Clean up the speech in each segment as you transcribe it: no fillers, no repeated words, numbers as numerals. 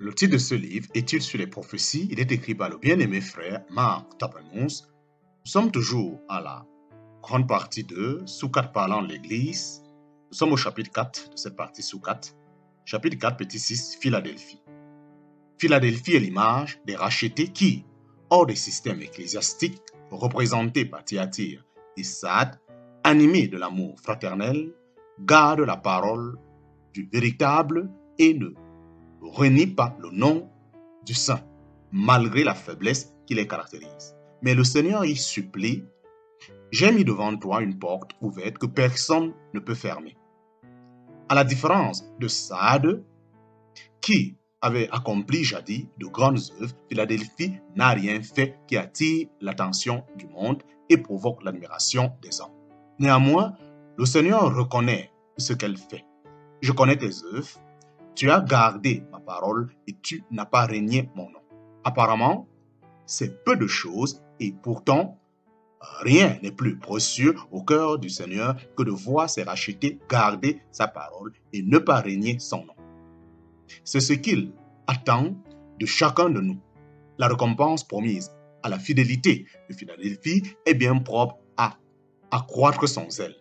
Le titre de ce livre, Études sur les prophéties, il est écrit par le bien-aimé frère Mark Tapenmus. Nous sommes toujours à la grande partie de Sous-4 parlant de l'Église. Nous sommes au chapitre 4 de cette partie Sous-4. Chapitre 4, petit 6, Philadelphie. Philadelphie est l'image des rachetés qui, hors des systèmes ecclésiastiques représentés par Thyatire et Sardes, animés de l'amour fraternel, gardent la parole du véritable et ne renie pas le nom du saint, malgré la faiblesse qui les caractérise. Mais le Seigneur y supplie: j'ai mis devant toi une porte ouverte que personne ne peut fermer. À la différence de Sardes, qui avait accompli jadis de grandes œuvres, Philadelphie n'a rien fait qui attire l'attention du monde et provoque l'admiration des hommes. Néanmoins, le Seigneur reconnaît ce qu'elle fait. Je connais tes œuvres, tu as gardé ma parole et tu n'as pas renié mon nom. Apparemment, c'est peu de choses et pourtant, rien n'est plus précieux au cœur du Seigneur que de voir ses rachetés garder sa parole et ne pas renier son nom. C'est ce qu'il attend de chacun de nous. La récompense promise à la fidélité de Philadelphie est bien propre à accroître son zèle.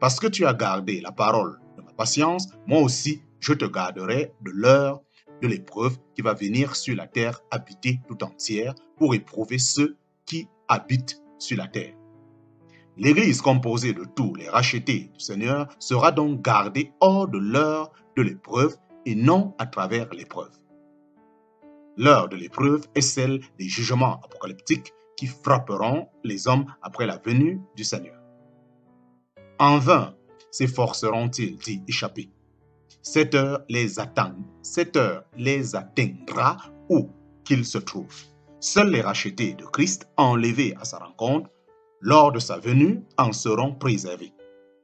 Parce que tu as gardé la parole de ma patience, moi aussi, je te garderai de l'heure de l'épreuve qui va venir sur la terre habitée tout entière pour éprouver ceux qui habitent sur la terre. L'Église composée de tous les rachetés du Seigneur sera donc gardée hors de l'heure de l'épreuve et non à travers l'épreuve. L'heure de l'épreuve est celle des jugements apocalyptiques qui frapperont les hommes après la venue du Seigneur. En vain s'efforceront-ils d'y échapper. Cette heure les attend, cette heure les atteindra où qu'ils se trouvent. Seuls les rachetés de Christ, enlevés à sa rencontre, lors de sa venue, en seront préservés.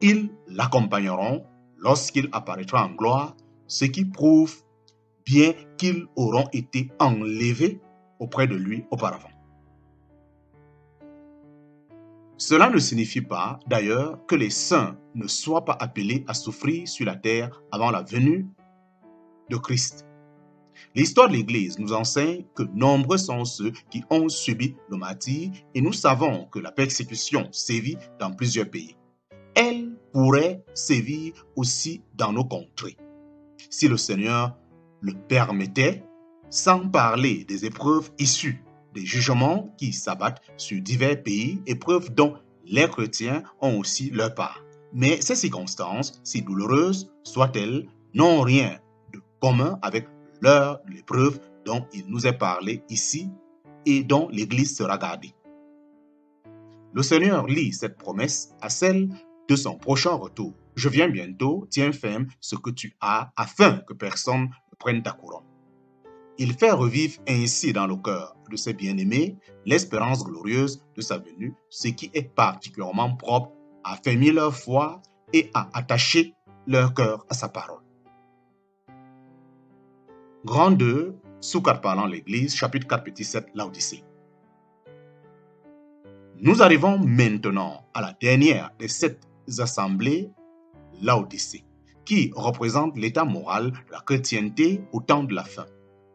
Ils l'accompagneront lorsqu'il apparaîtra en gloire, ce qui prouve bien qu'ils auront été enlevés auprès de lui auparavant. Cela ne signifie pas, d'ailleurs, que les saints ne soient pas appelés à souffrir sur la terre avant la venue de Christ. L'histoire de l'Église nous enseigne que nombreux sont ceux qui ont subi le martyre et nous savons que la persécution sévit dans plusieurs pays. Elle pourrait sévir aussi dans nos contrées, si le Seigneur le permettait, sans parler des épreuves issues des jugements qui s'abattent sur divers pays, épreuves dont les chrétiens ont aussi leur part. Mais ces circonstances, si douloureuses soient-elles, n'ont rien de commun avec l'heure de l'épreuve dont il nous est parlé ici et dont l'Église sera gardée. Le Seigneur lie cette promesse à celle de son prochain retour. Je viens bientôt, tiens ferme ce que tu as, afin que personne ne prenne ta couronne. Il fait revivre ainsi dans le cœur de ses bien-aimés l'espérance glorieuse de sa venue, ce qui est particulièrement propre à affermir leur foi et à attacher leur cœur à sa parole. Grand 2, Sous-4 parlant l'Église, chapitre 4, petit 7, Laodicée. Nous arrivons maintenant à la dernière des 7 assemblées, Laodicée, qui représente l'état moral de la chrétienté au temps de la fin.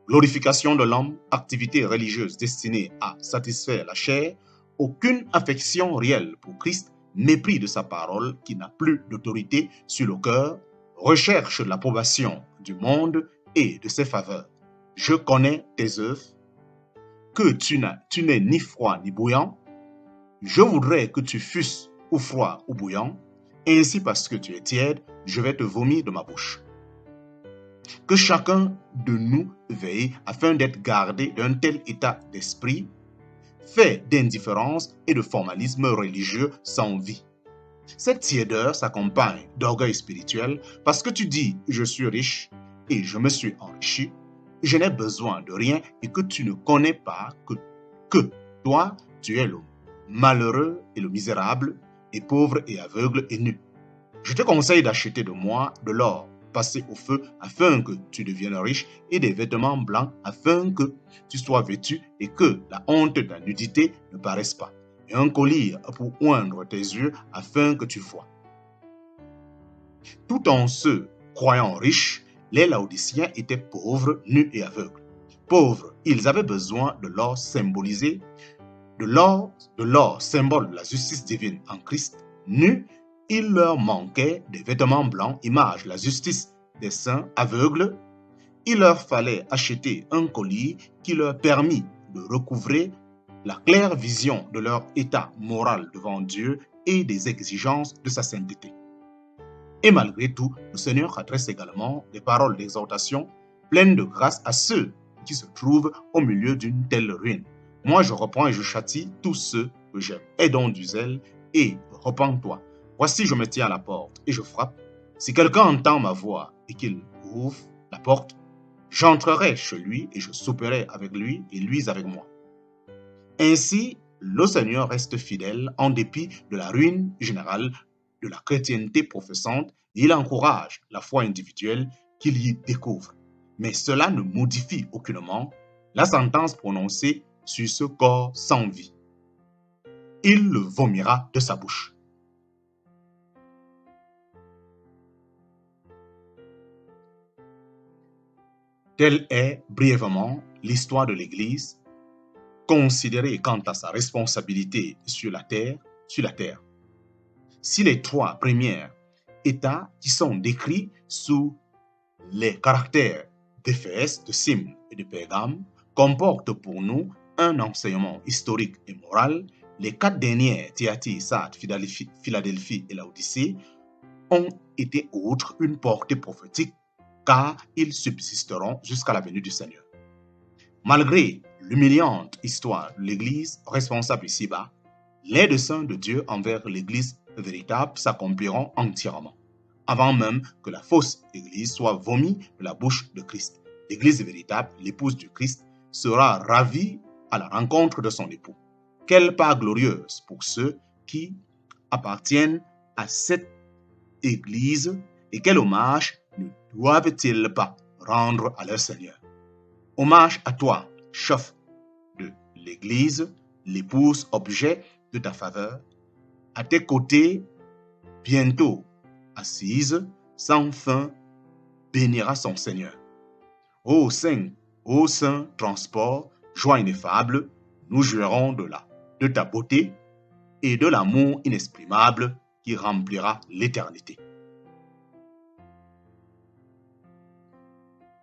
Glorification de l'homme, activité religieuse destinée à satisfaire la chair, aucune affection réelle pour Christ, mépris de sa parole qui n'a plus d'autorité sur le cœur, recherche de l'approbation du monde et de ses faveurs. Je connais tes œuvres, que tu n'es ni froid ni bouillant. Je voudrais que tu fusses ou froid ou bouillant, ainsi parce que tu es tiède, je vais te vomir de ma bouche. Que chacun de nous veille afin d'être gardé d'un tel état d'esprit, fait d'indifférence et de formalisme religieux sans vie. Cette tiédeur s'accompagne d'orgueil spirituel parce que tu dis « je suis riche et je me suis enrichi, je n'ai besoin de rien » et que tu ne connais pas que toi, tu es le malheureux et le misérable et pauvre et aveugle et nu. Je te conseille d'acheter de moi de l'or passé au feu afin que tu deviennes riche et des vêtements blancs afin que tu sois vêtu et que la honte de la nudité ne paraisse pas, et un collier pour oindre tes yeux afin que tu vois. Tout en se croyant riches, les Laodiciens étaient pauvres, nus et aveugles. Pauvres, ils avaient besoin de l'or symbolisé, de l'or symbole de la justice divine en Christ. Nus, il leur manquait des vêtements blancs, image de la justice des saints aveugles. Il leur fallait acheter un collier qui leur permit de recouvrer la claire vision de leur état moral devant Dieu et des exigences de sa sainteté. Et malgré tout, le Seigneur adresse également des paroles d'exhortation pleines de grâce à ceux qui se trouvent au milieu d'une telle ruine. Moi, je reprends et je châtie tous ceux que j'aime. Aie donc du zèle et repens-toi. Voici, je me tiens à la porte et je frappe. Si quelqu'un entend ma voix et qu'il ouvre la porte, j'entrerai chez lui et je souperai avec lui et lui avec moi. Ainsi, le Seigneur reste fidèle en dépit de la ruine générale de la chrétienté professante et il encourage la foi individuelle qu'il y découvre. Mais cela ne modifie aucunement la sentence prononcée sur ce corps sans vie. Il le vomira de sa bouche. Telle est brièvement l'histoire de l'Église, considérée quant à sa responsabilité sur la terre. Si les trois premiers états qui sont décrits sous les caractères d'Éphèse, de Smyrne et de Pergame comportent pour nous un enseignement historique et moral, les quatre dernières, Thyatire, Sardes, Philadelphie et Laodicée, ont été outre une portée prophétique car ils subsisteront jusqu'à la venue du Seigneur. Malgré l'humiliante histoire de l'Église responsable ici-bas, les desseins de Dieu envers l'Église véritable s'accompliront entièrement, avant même que la fausse Église soit vomi de la bouche de Christ. L'Église véritable, l'épouse du Christ, sera ravie à la rencontre de son époux. Quelle part glorieuse pour ceux qui appartiennent à cette Église et quel hommage ne doivent-ils pas rendre à leur Seigneur? Hommage à toi, chef de l'Église, l'épouse objet de ta faveur, à tes côtés, bientôt assise, sans fin, bénira son Seigneur. Ô saint transport, joie ineffable, nous jouirons de ta beauté et de l'amour inexprimable qui remplira l'éternité.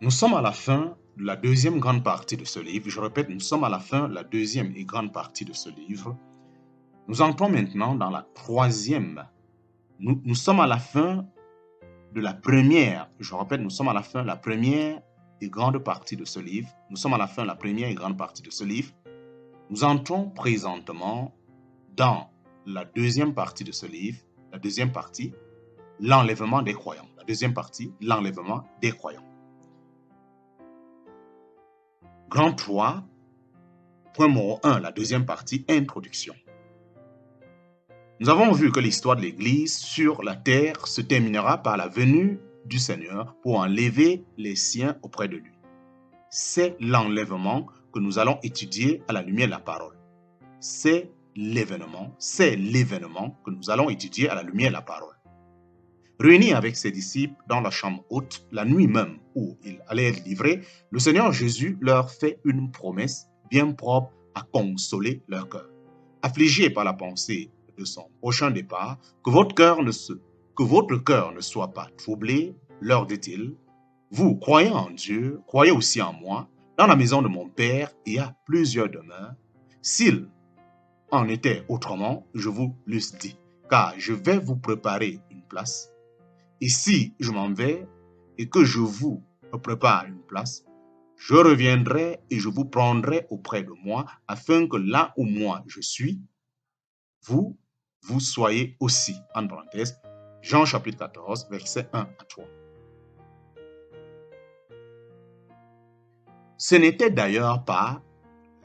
Nous sommes à la fin de la deuxième grande partie de ce livre. Je répète, nous sommes à la fin de la deuxième et grande partie de ce livre. Nous entrons maintenant dans la troisième. Nous sommes à la fin de la première. Je répète, nous sommes à la fin de la première et grande partie de ce livre. Nous sommes à la fin de la première et grande partie de ce livre. Nous entrons présentement dans la deuxième partie de ce livre. La deuxième partie, l'enlèvement des croyants. La deuxième partie, l'enlèvement des croyants. Grand 3, point numéro 1, la deuxième partie, introduction. Nous avons vu que l'histoire de l'Église sur la terre se terminera par la venue du Seigneur pour enlever les siens auprès de lui. C'est l'enlèvement que nous allons étudier à la lumière de la parole. C'est l'événement que nous allons étudier à la lumière de la parole. Réunis avec ses disciples dans la chambre haute, la nuit même où il allait être livré, le Seigneur Jésus leur fait une promesse bien propre à consoler leur cœur. Affligés par la pensée de son prochain départ, que votre cœur ne soit pas troublé, leur dit-il, vous croyez en Dieu, croyez aussi en moi. Dans la maison de mon Père, il y a plusieurs demeures. S'il en était autrement, je vous l'eusse dit, car je vais vous préparer une place. Et si je m'en vais et que je vous prépare une place, je reviendrai et je vous prendrai auprès de moi, afin que là où moi je suis, vous soyez aussi. En parenthèse, Jean chapitre 14, versets 1 à 3. Ce n'était d'ailleurs pas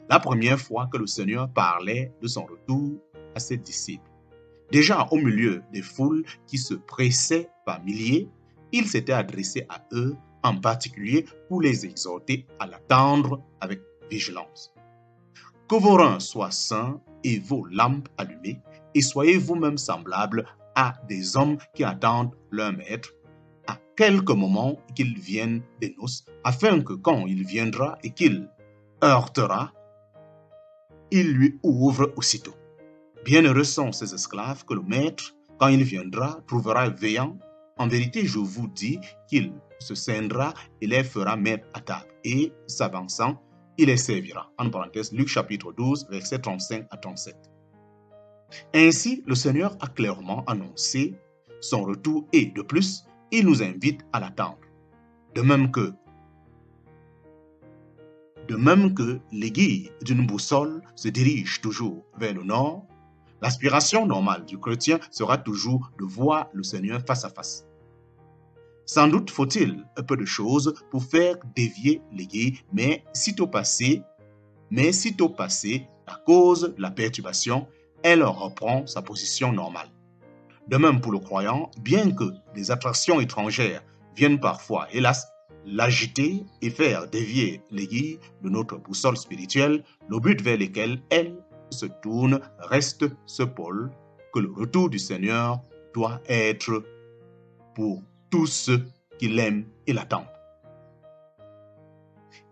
la première fois que le Seigneur parlait de son retour à ses disciples. Déjà au milieu des foules qui se pressaient par milliers, il s'était adressé à eux en particulier pour les exhorter à l'attendre avec vigilance. Que vos reins soient sains et vos lampes allumées, et soyez vous-même semblables à des hommes qui attendent leur maître, à quelques moments qu'il vienne des noces, afin que quand il viendra et qu'il heurtera, il lui ouvre aussitôt. Bienheureux sont ces esclaves que le maître, quand il viendra, trouvera veillant. En vérité, je vous dis qu'il se scindra et les fera mettre à table. Et s'avançant, il les servira. En parenthèse, Luc chapitre 12, versets 35 à 37. Ainsi, le Seigneur a clairement annoncé son retour et, de plus, il nous invite à l'attendre. De même que l'aiguille d'une boussole se dirige toujours vers le nord, l'aspiration normale du chrétien sera toujours de voir le Seigneur face à face. Sans doute faut-il un peu de choses pour faire dévier l'aiguille, mais sitôt passé, à cause de la perturbation, elle reprend sa position normale. De même pour le croyant, bien que des attractions étrangères viennent parfois, hélas, l'agiter et faire dévier l'aiguille de notre boussole spirituelle, le but vers lequel elle se tourne reste ce pôle que le retour du Seigneur doit être pour tous ceux qui l'aiment et l'attendent.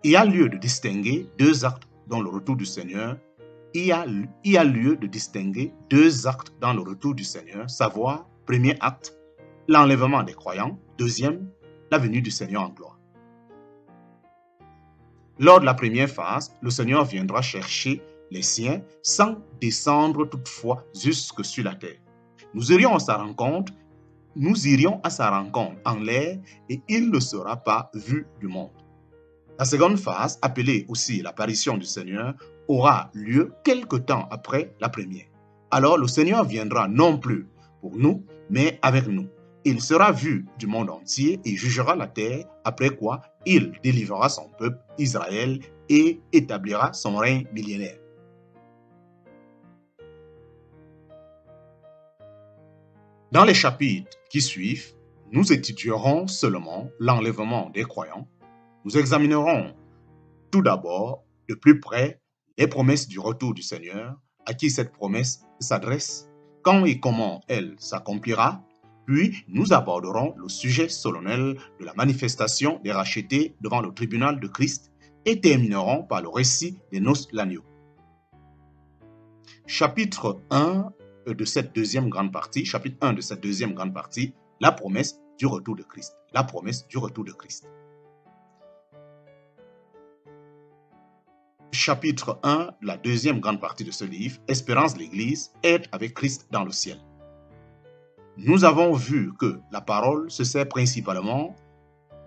Il y a lieu de distinguer deux actes dans le retour du Seigneur. Il y a lieu de distinguer deux actes dans le retour du Seigneur, savoir, premier acte, l'enlèvement des croyants, deuxième, la venue du Seigneur en gloire. Lors de la première phase, le Seigneur viendra chercher les siens sans descendre toutefois jusque sur la terre. Nous irions à sa rencontre en l'air et il ne sera pas vu du monde. La seconde phase, appelée aussi l'apparition du Seigneur, aura lieu quelque temps après la première. Alors le Seigneur viendra non plus pour nous, mais avec nous. Il sera vu du monde entier et jugera la terre, après quoi il délivrera son peuple, Israël, et établira son règne millénaire. Dans les chapitres qui suivent, nous étudierons seulement l'enlèvement des croyants. Nous examinerons tout d'abord de plus près les promesses du retour du Seigneur, à qui cette promesse s'adresse, quand et comment elle s'accomplira, puis nous aborderons le sujet solennel de la manifestation des rachetés devant le tribunal de Christ et terminerons par le récit des noces l'agneau. Chapitre 1 de cette deuxième grande partie, la promesse du retour de Christ. La promesse du retour de Christ. Chapitre 1, la deuxième grande partie de ce livre, Espérance de l'Église, être avec Christ dans le ciel. Nous avons vu que la parole se sert principalement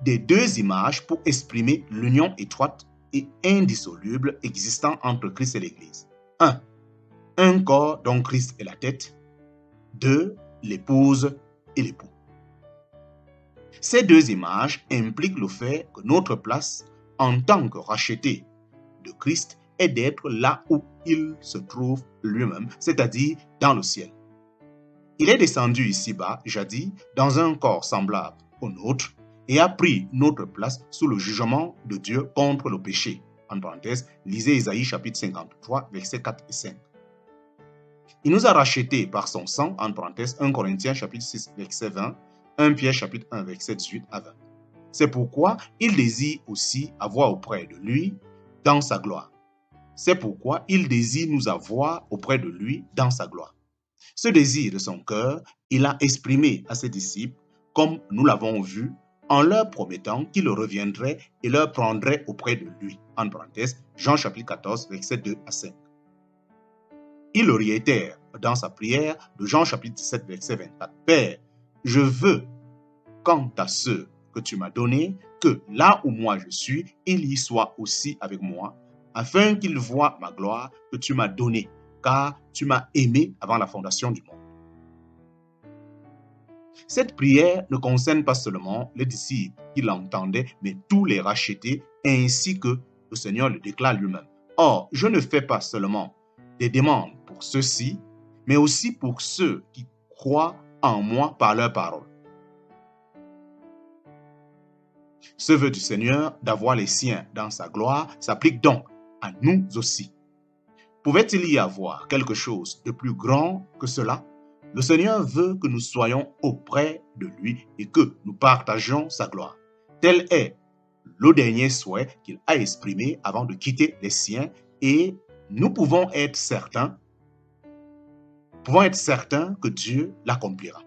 des deux images pour exprimer l'union étroite et indissoluble existant entre Christ et l'Église. 1. Un corps dont Christ est la tête. 2. L'épouse et l'époux. Ces deux images impliquent le fait que notre place en tant que rachetés de Christ est d'être là où il se trouve lui-même, c'est-à-dire dans le ciel. Il est descendu ici-bas, jadis, dans un corps semblable au nôtre et a pris notre place sous le jugement de Dieu contre le péché. En parenthèse, lisez Isaïe chapitre 53, versets 4 et 5. Il nous a rachetés par son sang, en parenthèse, 1 Corinthiens chapitre 6, verset 20, 1 Pierre chapitre 1, verset 18 à 20. C'est pourquoi il désire aussi avoir auprès de lui dans sa gloire. C'est pourquoi il désire nous avoir auprès de lui dans sa gloire. Ce désir de son cœur, il a exprimé à ses disciples, comme nous l'avons vu, en leur promettant qu'il reviendrait et leur prendrait auprès de lui. En parenthèse, Jean chapitre 14, versets 2 à 5. Il le réitère dans sa prière de Jean chapitre 17, verset 24. Père, je veux, quant à ceux que tu m'as donnés, que là où moi je suis, il y soit aussi avec moi, afin qu'ils voient ma gloire que tu m'as donnée, car tu m'as aimé avant la fondation du monde. Cette prière ne concerne pas seulement les disciples qui l'entendaient, mais tous les rachetés, ainsi que le Seigneur le déclare lui-même. Or, je ne fais pas seulement des demandes pour ceux-ci, mais aussi pour ceux qui croient en moi par leur parole. Ce vœu du Seigneur d'avoir les siens dans sa gloire s'applique donc à nous aussi. Pouvait-il y avoir quelque chose de plus grand que cela? Le Seigneur veut que nous soyons auprès de lui et que nous partagions sa gloire. Tel est le dernier souhait qu'il a exprimé avant de quitter les siens et nous pouvons être certains que Dieu l'accomplira.